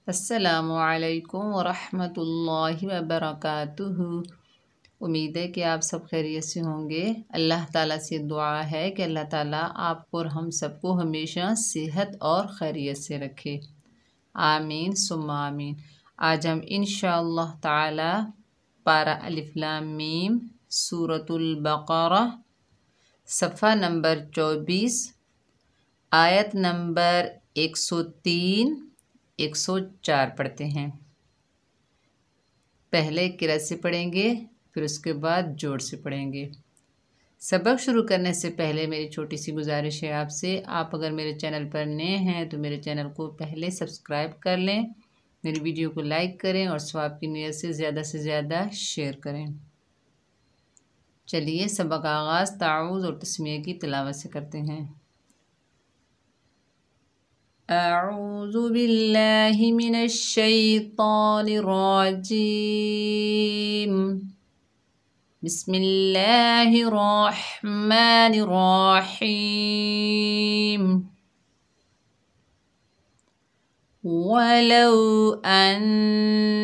अस्सलामुअलैकुम वरहमतुल्लाहि वबरकातुहू। उम्मीद है कि आप सब खैरियत से होंगे। अल्लाह ताला से दुआ है कि अल्लाह ताला आपको और हम सबको हमेशा सेहत और खैरियत से रखे। आमीन सुम्मा आमीन। आज हम इंशाअल्लाह ताला पारा अलिफ लाम मीम सूरतुल बक़रा सफ़ा नंबर 24 आयत नंबर 103 104 पढ़ते हैं। पहले किरत से पढ़ेंगे, फिर उसके बाद जोड़ से पढ़ेंगे। सबक शुरू करने से पहले मेरी छोटी सी गुजारिश है आपसे, आप अगर मेरे चैनल पर नए हैं तो मेरे चैनल को पहले सब्सक्राइब कर लें, मेरी वीडियो को लाइक करें और सवाब की नीयत से ज़्यादा शेयर करें। चलिए सबक आगाज़ ताऊज़ और तस्मीह की तिलावत से करते हैं। अऊज़ु बिल्लाहि मिनश शैतानिर रजीम। बिस्मिल्लाहिर रहमानिर रहीम। वलौ अन्नहुम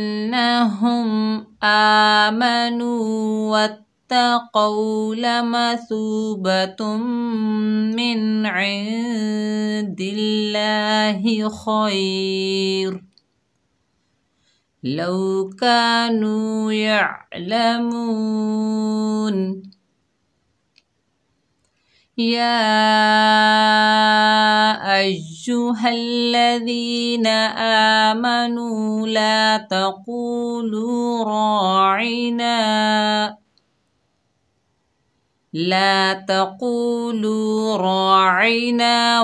आमनू वत्तक़ौ लमसूबतुम मिन इंदिल्लाहि खैर लौ कानू यअलमून। या अय्युहल्लज़ीना आमनू ला तक़ूलू राዒना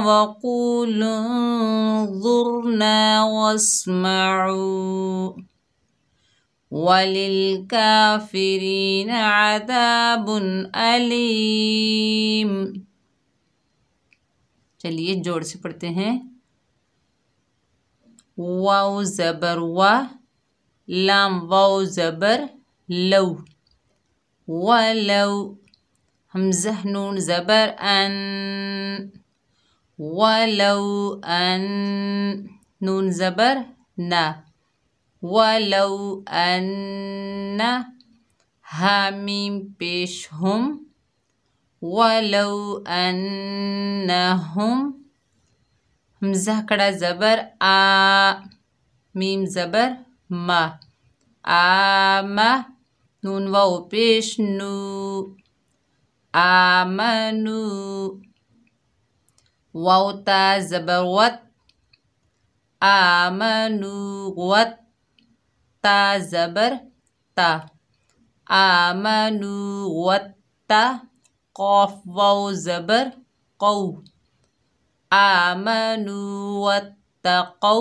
वक़ूलू उन्ज़ुरना वस्मऊ वलिलकाफ़िरीना अज़ाबुन अलीम। चलिए जोड़ से पढ़ते हैं। वाव ज़बर वा, लाम वाव ज़बर लौ, वलौ, हमज़ा नून ज़बर अन, वलौ अन, नून ज़बर ना, वलौ अन्ना, हामीम पेश हम, वलौ अन्नहुम, हमज़ा कड़ा ज़बर आ, मीम ज़बर मा, आमा, नून वाव पेश नू, आमनू, वाव ता ज़बर वत, आमनू वत, ता ज़बर ता, आमनू वत्ता, क़ाफ वाव ज़बर क़ौ, आमनू वत्तक़ौ,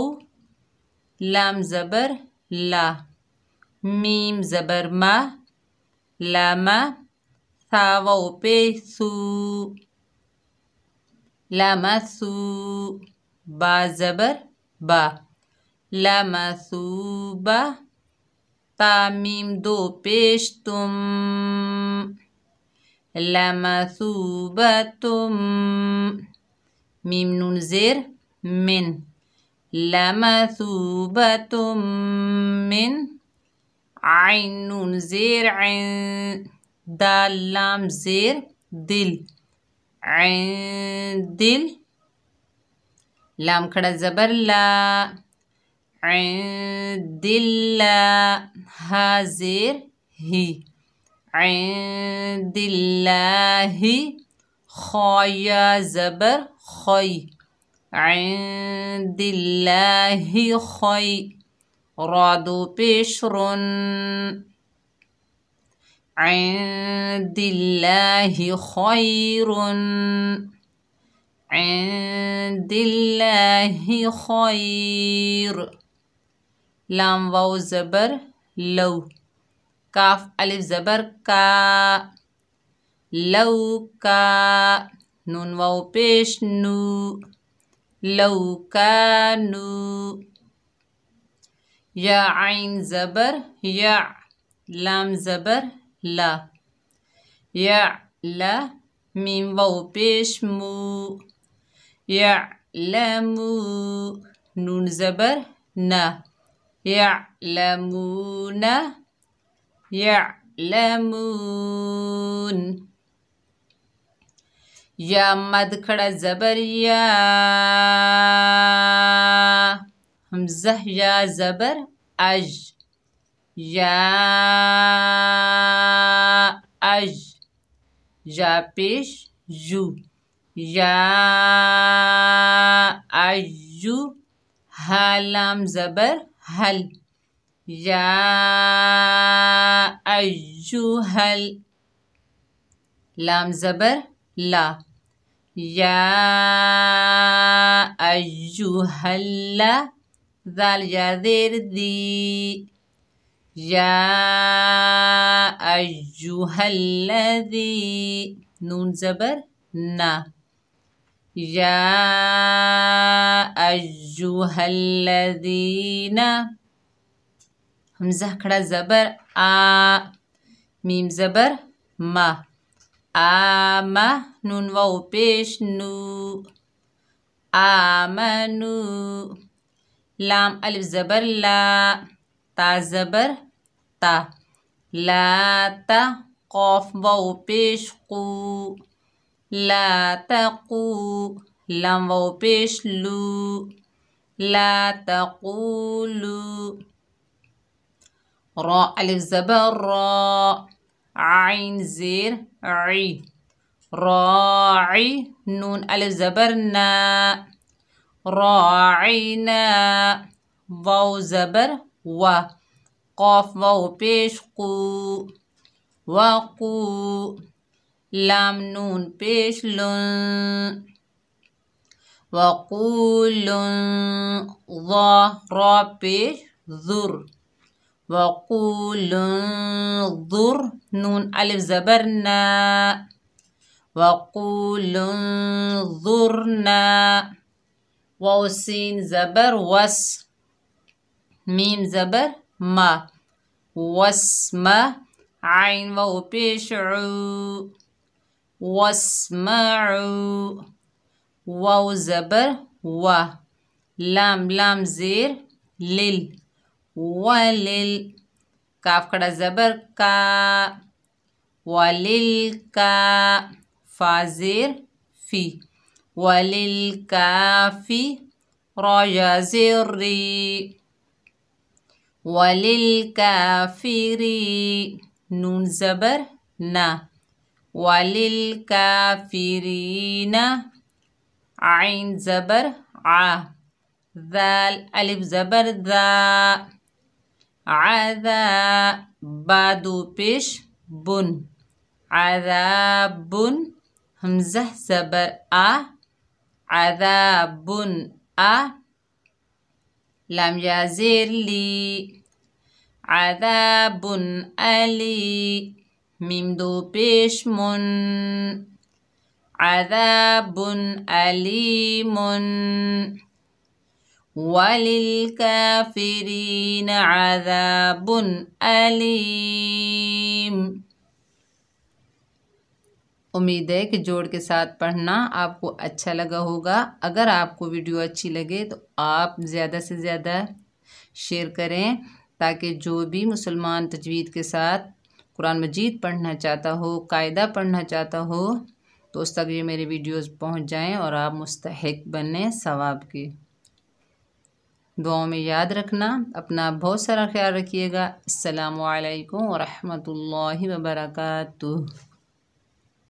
लाम ज़बर ला, मीम ज़बर मा, लामा, था वाव पे सू, लमसू, बा ज़बर बा, लमसूबा, ता मीम दो पेश तुम, लमसूबतुम, मीम नून ज़ेर मिन, लमसूबतुम मिन, आइन नून ज़ेर ऐन, दाल लाम ज़ेर दिल, ऐन दिल, लाम खड़ा ज़बर ला, ऐन दिल्ला, हा ज़ेर ही, ऐन दिल्लाही, खौया ज़बर खई, ऐन दिल्लाही खई, रादो पेश रुन, इंदिल्लाहि खैरुन, इंदिल्लाहि खैर, लाम वाव ज़बर लौ, काफ अलिफ ज़बर का, लौ का, नून वाव पेश नू, लौ कानू, या आइन ज़बर या, लाम ज़बर ला, या ला, मीम वाव पेश मू, या लमू, नून ज़बर न यअलमून यअलमून। या मद खड़ा ज़बर या, हमज़ा या ज़बर अज, या अज। या पेश यू, या अय्यू। हा लाम ज़बर हल, या अय्युहल। लाम ज़बर ला, या अय्युहल्ला। दाल या देर दी, या अय्युहल्लज़ी। नून ज़बर ना, या अय्युहल्लज़ीना। हमज़ा खड़ा ज़बर आ, मीम ज़बर मा, आमा। नून वाव पेश नू, आमनू। लाम अलिफ ज़बर ला, ता ज़बर ता, लाता। क़ाफ वाव पेश कू, ला तक़ू। लाम वाव पेश लू, ला तक़ूलू। रा अलिफ ज़बर रा, आइन ज़ेर आई, राई। नून अलिफ ज़बर ना, राइना। वाव ज़बर वा, क़ाफ वाव पेश कू, वक़ू। लाम नून पेश लुन, वक़ूलुन। ज़ा रा पेश ज़ुर, वक़ूलुन्ज़ुर। नून अलिफ ज़बर ना, वक़ूलुन्ज़ुरना। वाव सीन ज़बर वस, मीम ज़बर मा, वस्मा। आइन वाव पेश ऊ, वस्मऊ। वाव ज़बर वा, लाम लाम ज़ेर लिल, वलिल। काफ खड़ा ज़बर का, वलिल का। फा ज़ेर फी, वलिल काफ़ी। रा या ज़ेर री, वलिल काफ़िरी। नून ज़बर ना, वलिल काफ़िरीना। आइन ज़बर आ, ज़ाल अलिफ ज़बर ज़ा, आज़ा। बादू पेश बुन, आज़ाबुन। हमज़ा ज़बर आ, आज़ाबुन आ। लाम या ज़ेर ली, आज़ाबुन अली। मीम दो पेश मुन, आज़ाबुन अलीमुन। वलिलकाफ़िरीन आज़ाबुन अलीम। उम्मीद है कि जोड़ के साथ पढ़ना आपको अच्छा लगा होगा। अगर आपको वीडियो अच्छी लगे तो आप ज़्यादा से ज़्यादा शेयर करें, ताकि जो भी मुसलमान तजवीद के साथ कुरान मजीद पढ़ना चाहता हो, कायदा पढ़ना चाहता हो, तो उस तक ये मेरे वीडियोस पहुंच जाएं और आप मुस्तहिक बने सवाब के। दुआओं में याद रखना। अपना बहुत सारा ख्याल रखिएगा। अस्सलामु अलैकुम व रहमतुल्लाहि व बरकातुहू।